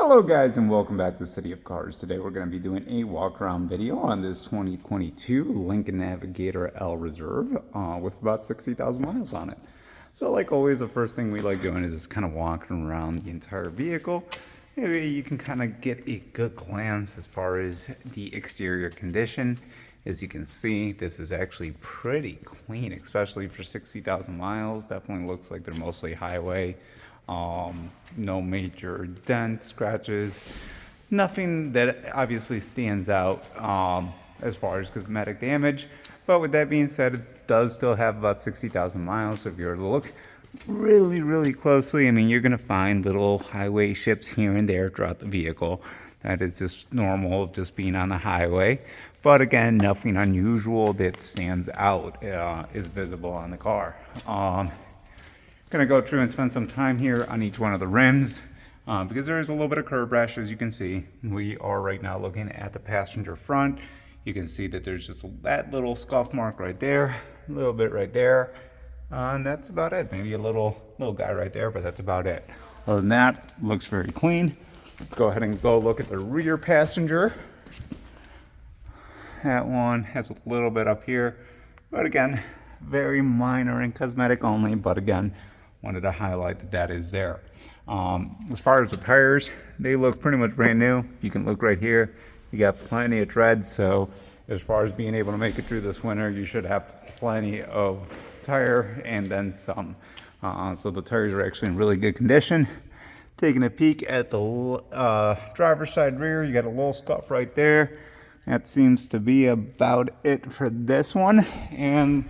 Hello guys and welcome back to City of Cars. Today we're going to be doing a walk around video on this 2022 Lincoln Navigator L Reserve with about 60,000 miles on it. So like always, the first thing we like doing is just kind of walking around the entire vehicle. Maybe you can kind of get a good glance as far as the exterior condition. As you can see, this is actually pretty clean, especially for 60,000 miles. Definitely looks like they're mostly highway. No major dents, scratches, nothing that obviously stands out as far as cosmetic damage. But with that being said, it does still have about 60,000 miles. So if you were to look really closely, I mean, you're going to find little highway ships here and there throughout the vehicle. That is just normal of just being on the highway. But again, nothing unusual that stands out is visible on the car. Gonna go through and spend some time here on each one of the rims because there is a little bit of curb rash. As you can see, we are right now looking at the passenger front. You can see that there's just that little scuff mark right there, a little bit right there, and that's about it. Maybe a little guy right there, but that's about it. Other than that, looks very clean. Let's go ahead and go look at the rear passenger. That one has a little bit up here, but again, very minor and cosmetic only, but again, wanted to highlight that that is there. As far as the tires, they look pretty much brand new. You can look right here. You got plenty of tread, so as far as being able to make it through this winter, you should have plenty of tire and then some. So the tires are actually in really good condition. Taking a peek at the driver's side rear, you got a little scuff right there. That seems to be about it for this one. And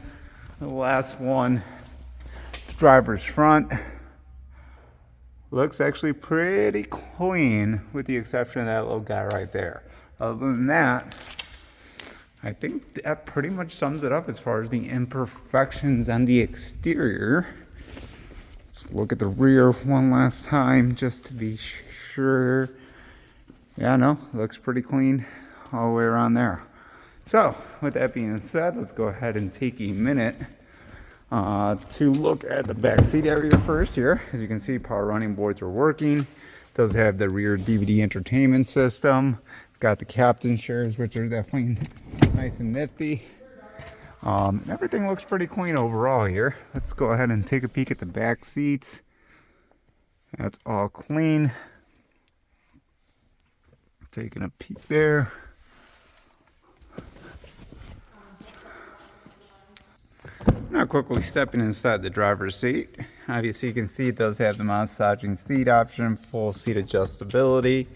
the last one, the driver's front, looks actually pretty clean with the exception of that little guy right there. Other than that, I think that pretty much sums it up as far as the imperfections on the exterior. Let's look at the rear one last time just to be sure. Yeah, no, looks pretty clean all the way around there. So, with that being said, let's go ahead and take a minute to look at the back seat area first here. As you can see, power running boards are working. It does have the rear DVD entertainment system. It's got the captain's chairs, which are definitely nice and nifty. Everything looks pretty clean overall here. Let's go ahead and take a peek at the back seats. That's all clean. Taking a peek there. Now quickly stepping inside the driver's seat. Obviously you can see it does have the massaging seat option, full seat adjustability.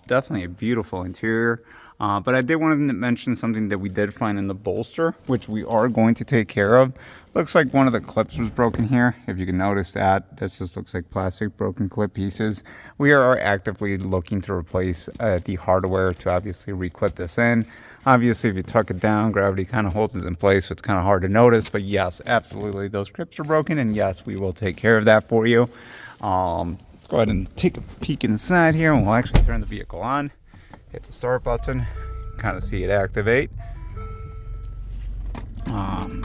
Definitely a beautiful interior. But I did want to mention something that we did find in the bolster, which we are going to take care of. Looks like one of the clips was broken here. If you can notice that, this just looks like plastic broken clip pieces. We are actively looking to replace the hardware to obviously reclip this in. Obviously, if you tuck it down, gravity kind of holds it in place, so it's kind of hard to notice. But yes, absolutely, those clips are broken, and yes, we will take care of that for you. Let's go ahead and take a peek inside here, and we'll actually turn the vehicle on. Hit the start button, kind of see it activate.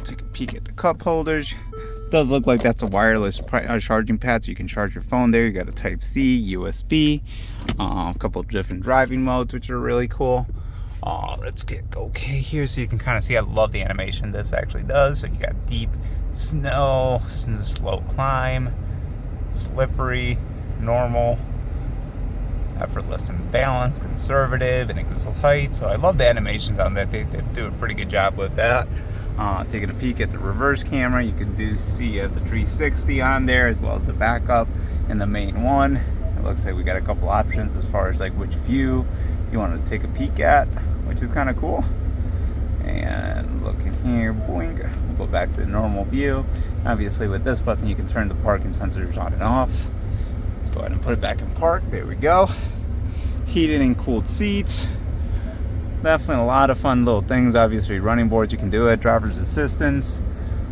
Take a peek at the cup holders. Does look like that's a wireless charging pad, so you can charge your phone there. You got a Type-C, USB, a couple of different driving modes, which are really cool. Let's get okay here so you can kind of see. I love the animation this actually does. So you got deep snow, slow climb, slippery, normal, effortless and balanced, conservative, and excellent height. So I love the animations on that. They do a pretty good job with that. Taking a peek at the reverse camera, you can see you have the 360 on there as well as the backup and the main one. It looks like we got a couple options as far as like which view you want to take a peek at, which is kind of cool. And looking here, boink, we'll go back to the normal view. Obviously with this button you can turn the parking sensors on and off. Let's go ahead and put it back in park. There we go. Heated and cooled seats. Definitely a lot of fun little things. Obviously running boards, you can do it. Driver's assistance.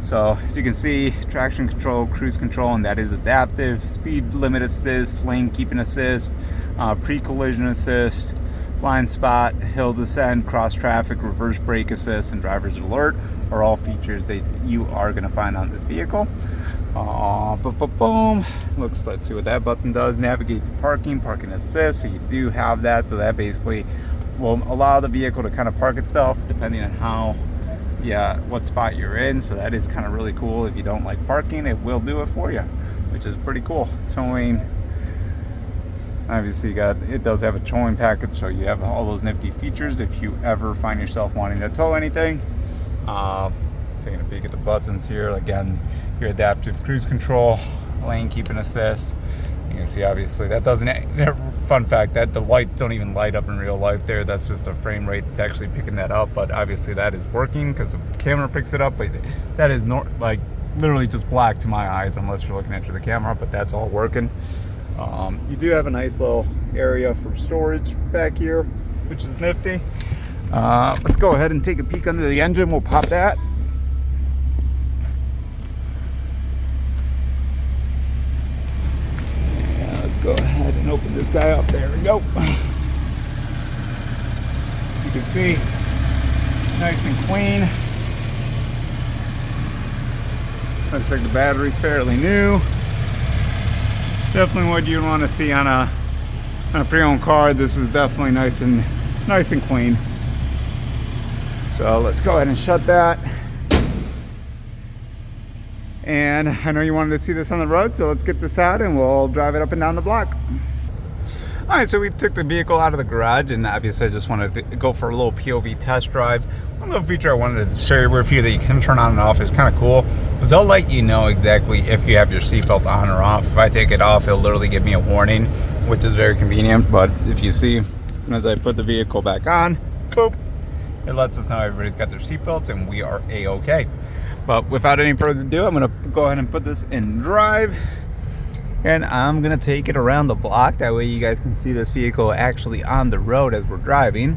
So as you can see, traction control, cruise control, and that is adaptive. Speed limit assist, lane keeping assist, pre-collision assist, blind spot, hill descent, cross traffic, reverse brake assist, and driver's alert are all features that you are going to find on this vehicle. Boom. Let's see what that button does. Navigate to parking assist. So you do have that. So that basically will allow the vehicle to kind of park itself depending on how, what spot you're in. So that is kind of really cool. If you don't like parking, it will do it for you, which is pretty cool. Towing. Obviously, it does have a towing package, so you have all those nifty features if you ever find yourself wanting to tow anything. Taking a peek at the buttons here. Again, your adaptive cruise control, lane keeping assist. You can see obviously that doesn't, fun fact, that the lights don't even light up in real life there. That's just a frame rate that's actually picking that up, but obviously that is working because the camera picks it up, but that is like literally just black to my eyes unless you're looking at the camera, but that's all working. You do have a nice little area for storage back here, which is nifty. Let's go ahead and take a peek under the engine. We'll pop that. Yeah, let's go ahead and open this guy up. There we go. You can see, nice and clean. Looks like the battery's fairly new. Definitely what you want to see on a pre-owned car. This is definitely nice and clean. So let's go ahead and shut that. And I know you wanted to see this on the road, so let's get this out and we'll drive it up and down the block. All right, so we took the vehicle out of the garage, and obviously I just wanted to go for a little POV test drive. One little feature I wanted to share with you that you can turn on and off is kind of cool, is they'll let you know exactly if you have your seatbelt on or off. If I take it off, it'll literally give me a warning, which is very convenient. But if you see, as soon as I put the vehicle back on, boop, it lets us know everybody's got their seatbelts and we are A-okay. But without any further ado, I'm gonna go ahead and put this in drive. And I'm gonna take it around the block. That way you guys can see this vehicle actually on the road as we're driving.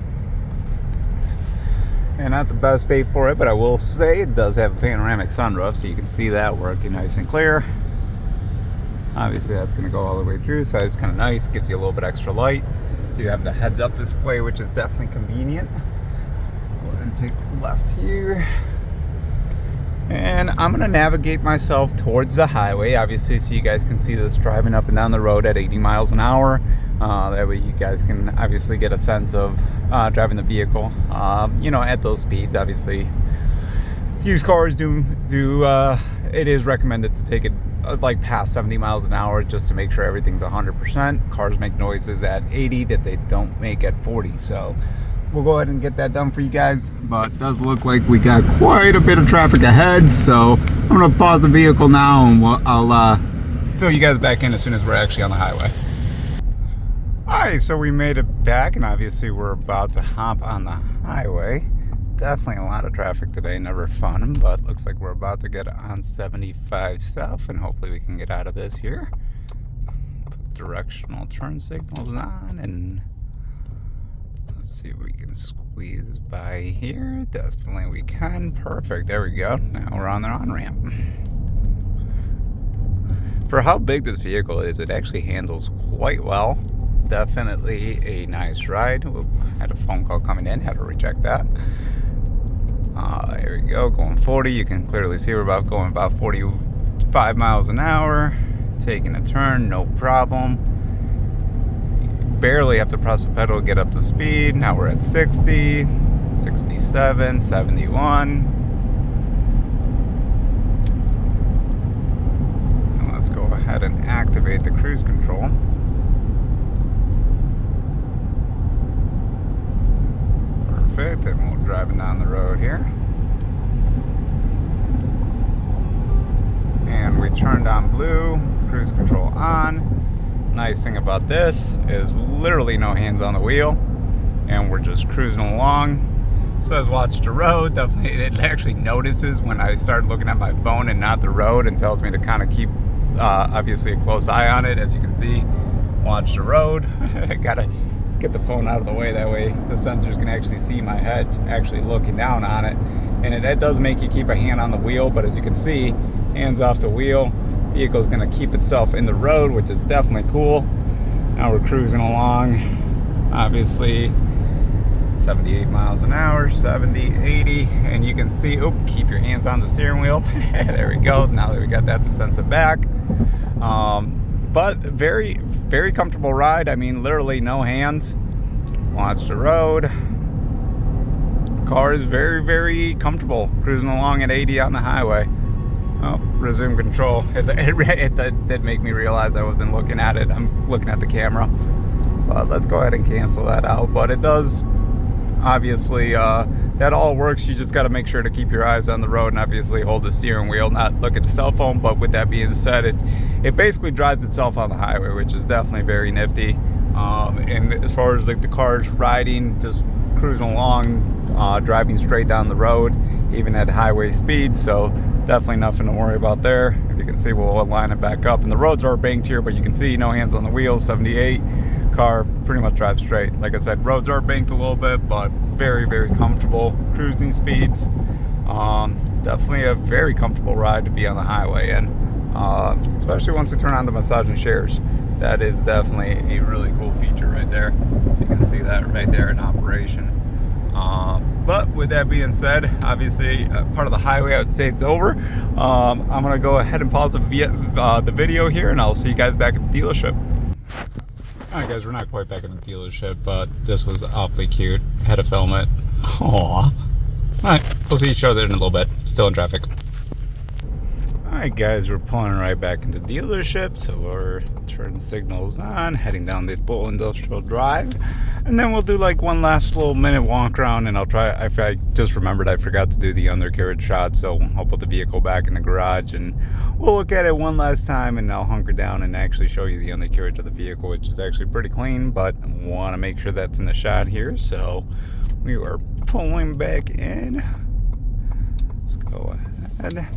And not the best day for it, but I will say it does have a panoramic sunroof, so you can see that working nice and clear. Obviously that's gonna go all the way through, so it's kind of nice, gives you a little bit extra light. You have the heads-up display, which is definitely convenient. Go ahead and take left here. And I'm gonna navigate myself towards the highway, obviously, so you guys can see this driving up and down the road at 80 miles an hour. That way you guys can obviously get a sense of driving the vehicle, at those speeds. Obviously, used cars it is recommended to take it like past 70 miles an hour just to make sure everything's 100%. Cars make noises at 80 that they don't make at 40, so we'll go ahead and get that done for you guys. But it does look like we got quite a bit of traffic ahead, so I'm gonna pause the vehicle now and I'll fill you guys back in as soon as we're actually on the highway. Alright, so we made it back, and obviously we're about to hop on the highway. Definitely a lot of traffic today, never fun, but looks like we're about to get on 75 south, and hopefully we can get out of this here. Put directional turn signals on, and let's see if we can squeeze by here. Definitely we can. Perfect. There we go. Now we're on the on-ramp. For how big this vehicle is, it actually handles quite well. Definitely a nice ride. Ooh, had a phone call coming in. Had to reject that. There we go. Going 40. You can clearly see we're going about 45 miles an hour. Taking a turn. No problem. Barely have to press the pedal to get up to speed. Now we're at 60, 67, 71. And let's go ahead and activate the cruise control. Perfect. And we're driving down the road here. And we turned on blue, cruise control on. Nice thing about this is literally no hands on the wheel, and we're just cruising along. It says watch the road. Definitely, it actually notices when I start looking at my phone and not the road, and tells me to kind of keep obviously a close eye on it. As you can see, watch the road. I gotta get the phone out of the way, that way the sensors can actually see my head actually looking down on it. And it does make you keep a hand on the wheel, but as you can see, hands off the wheel. Vehicle is going to keep itself in the road, which is definitely cool. Now we're cruising along. Obviously, 78 miles an hour, 70, 80, and you can see, keep your hands on the steering wheel. There we go. Now that we got that to sense it back. But very, very comfortable ride. I mean, literally no hands. Watch the road. Car is very, very comfortable cruising along at 80 on the highway. Oh, resume control. It did make me realize I wasn't looking at it. I'm looking at the camera. But let's go ahead and cancel that out. But it does, obviously, that all works. You just got to make sure to keep your eyes on the road and obviously hold the steering wheel, not look at the cell phone. But with that being said, it basically drives itself on the highway, which is definitely very nifty. And as far as like the car's riding, just cruising along, driving straight down the road, even at highway speed. So definitely nothing to worry about there. If you can see, we'll line it back up. And the roads are banked here, but you can see no hands on the wheels, 78. Car pretty much drives straight. Like I said, roads are banked a little bit, but very, very comfortable cruising speeds. Definitely a very comfortable ride to be on the highway in, especially once you turn on the massage and shares. That is definitely a really cool feature right there. So you can see that right there in operation. But with that being said, obviously part of the highway, I would say it's over. I'm gonna go ahead and pause the video here, and I'll see you guys back at the dealership. All right, guys, we're not quite back at the dealership, but this was awfully cute. Had to film it. Aww. All right, we'll see each other in a little bit. Still in traffic. Alright guys, we're pulling right back into the dealership, so we're turning signals on, heading down this little industrial drive, and then we'll do like one last little minute walk around, and I just remembered I forgot to do the undercarriage shot, so I'll put the vehicle back in the garage and we'll look at it one last time, and I'll hunker down and actually show you the undercarriage of the vehicle, which is actually pretty clean, but I want to make sure that's in the shot here, so we are pulling back in. Let's go ahead.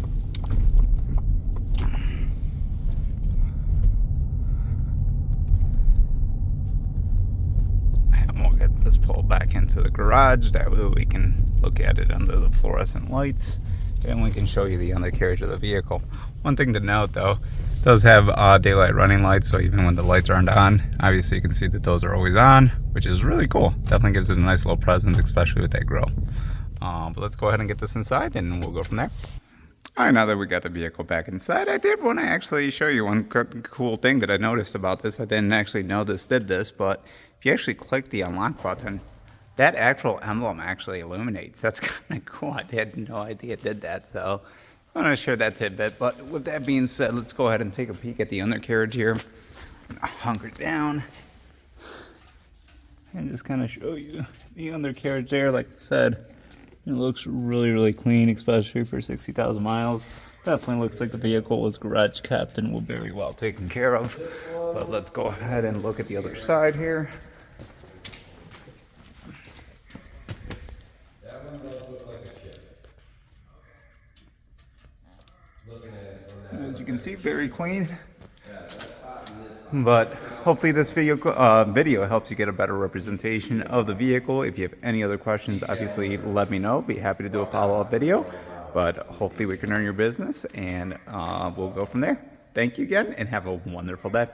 Let's pull back into the garage. That way we can look at it under the fluorescent lights, and we can show you the undercarriage of the vehicle. One thing to note though, it does have daylight running lights, so even when the lights aren't on, obviously you can see that those are always on, which is really cool. Definitely gives it a nice little presence, especially with that grille. But let's go ahead and get this inside and we'll go from there. Alright, now that we got the vehicle back inside, I did want to actually show you one cool thing that I noticed about this. I didn't actually know this did this, but if you actually click the unlock button, that actual emblem actually illuminates. That's kind of cool. I had no idea it did that, so I want to share that tidbit. But with that being said, let's go ahead and take a peek at the undercarriage here. Hunker down and just kind of show you the undercarriage there. Like I said, it looks really, really clean, especially for 60,000 miles. Definitely looks like the vehicle was garage kept and will very well taken care of. But let's go ahead and look at the other side here. That one does look like a chip. Looking at it from that. As you can see, very clean. But hopefully this video helps you get a better representation of the vehicle. If you have any other questions, obviously let me know. Be happy to do a follow-up video. But hopefully we can earn your business, and we'll go from there. Thank you again, and have a wonderful day.